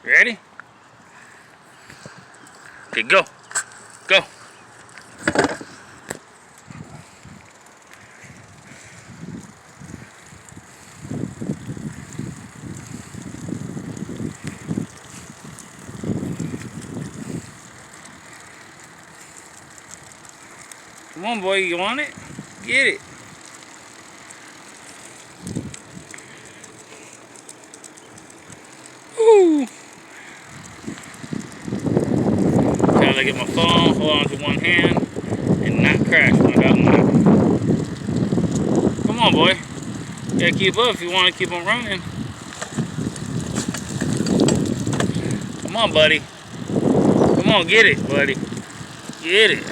Ready? Okay, go. Go. Come on, boy, you want it? Get it. Woo! Try to get my phone, hold on to one hand, and not crash when I got one. Come on, boy. You gotta keep up if you want to keep on running. Come on, buddy. Come on, get it, buddy. Get it.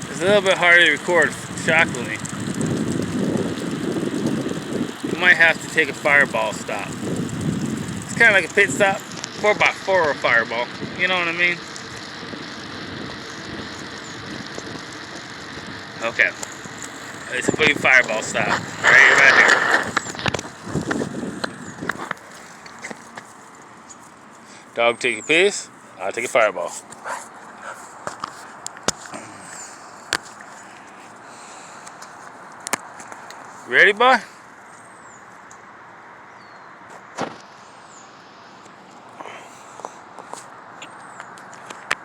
It's a little bit harder to record shockingly. You might have to take a fireball stop. It's kind of like a pit stop, 4x4 or a fireball. You know what I mean? Okay. It's a big fireball stop. Right here. Dog take a piss, I'll take a fireball. Ready, boy?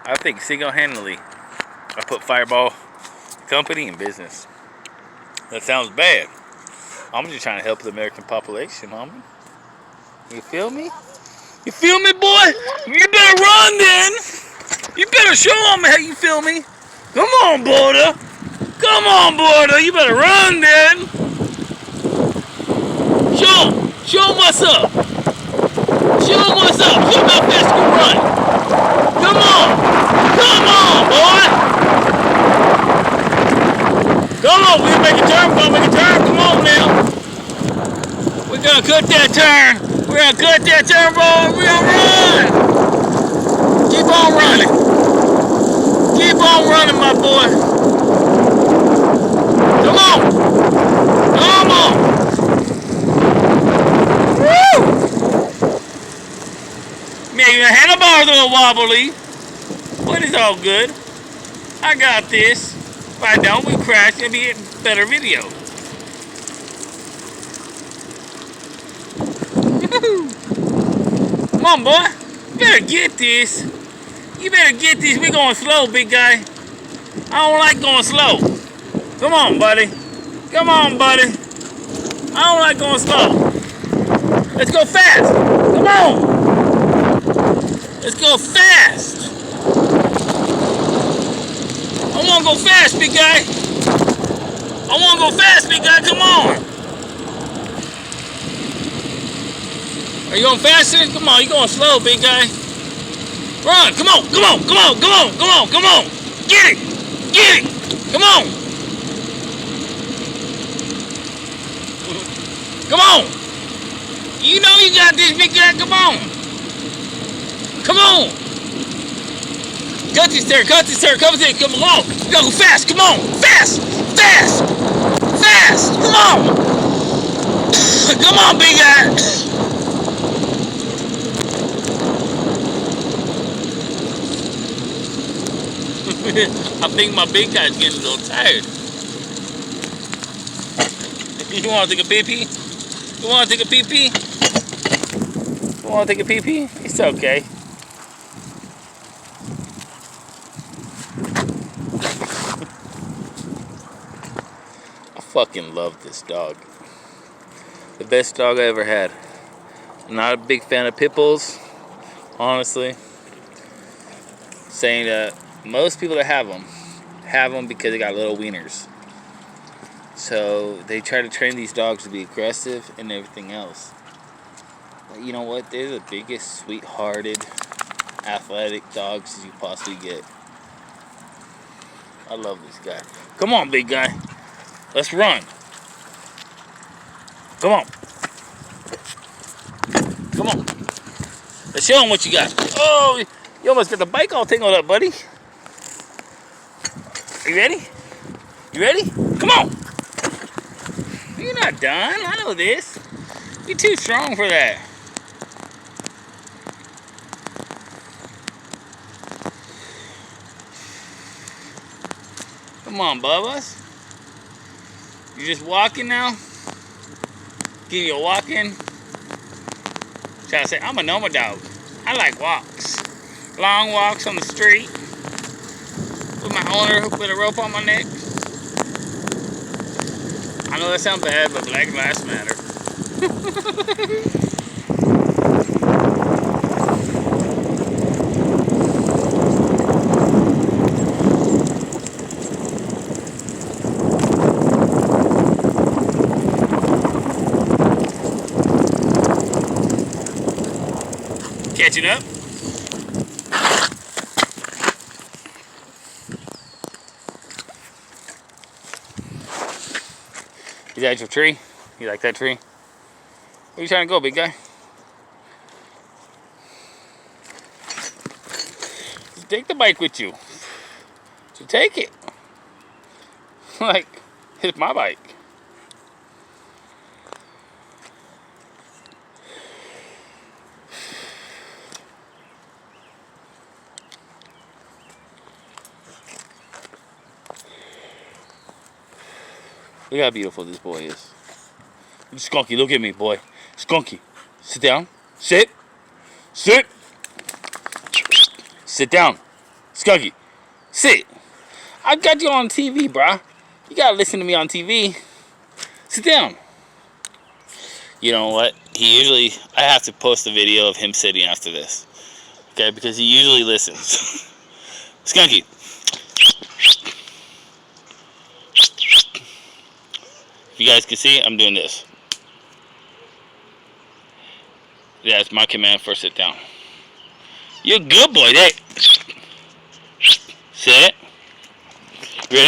I think single-handedly I put Fireball Company in business. That sounds bad. I'm just trying to help the American population, homie. You feel me? You feel me, boy? You better run then. You better show them how you feel me. Come on, border. Come on, border. You better run then. Show them what's up. Show them what's up. Show them how fast you run. Come on. Come on, boy. Come on, we're gonna make a turn. We're gonna make a turn. Come on now. We're gonna cut that turn. We're gonna cut that turn, boy. We're gonna run. Keep on running. Keep on running, my boy. Come on. Come on. Woo! Maybe the handlebars a little wobbly, but it's all good. I got this. If I don't, we crash. It'll be a better video. Come on, boy. You better get this. You better get this. We're going slow, big guy. I don't like going slow. Come on, buddy. Come on, buddy. I don't like going slow. Let's go fast. Come on. Let's go fast. I want to go fast, big guy. I want to go fast, big guy. Come on. Are you going faster? Come on, you going slow, big guy. Run. Come on. Come on. Come on. Come on. Come on. Come on. Get it. Get it. Come on. Come on. You know you got this, big guy. Come on. Come on. Cut this turn. Cut this turn. Come on. Come on. You gotta go fast. Come on. Fast. Fast. Fast. Come on. Come on, big guy. I think my big guy's getting a little tired. You want to take a pee-pee? You want to take a pee-pee? You want to take a pee-pee? It's okay. I fucking love this dog. The best dog I ever had. I'm not a big fan of pit bulls, honestly. Saying that most people that have them because they got little wieners. So they try to train these dogs to be aggressive and everything else. But you know what? They're the biggest, sweet-hearted, athletic dogs you possibly get. I love this guy. Come on, big guy. Let's run. Come on. Come on. Let's show him what you got. Oh, you almost got the bike all tangled up, buddy. You ready? You ready? Come on. You're not done. I know this. You're too strong for that. Come on, Bubba's. You're just walking now? Give you a walking. Try to say, I'm a normal dog. I like walks. Long walks on the street. With my owner with a rope on my neck. I know that sounds bad, but Black Lives Matter. Catching up. Is that your tree? You like that tree? Where are you trying to go, big guy? Just take the bike with you. So take it. Like, it's my bike. Look how beautiful this boy is. Skunky, look at me, boy. Skunky, sit down. Sit. Sit. Sit down. Skunky, sit. I got you on TV, bruh. You gotta listen to me on TV. Sit down. You know what? I have to post a video of him sitting after this. Okay, because he usually listens. Skunky. You guys can see, I'm doing this. That's my command for sit down. You're a good boy, Sit. Ready?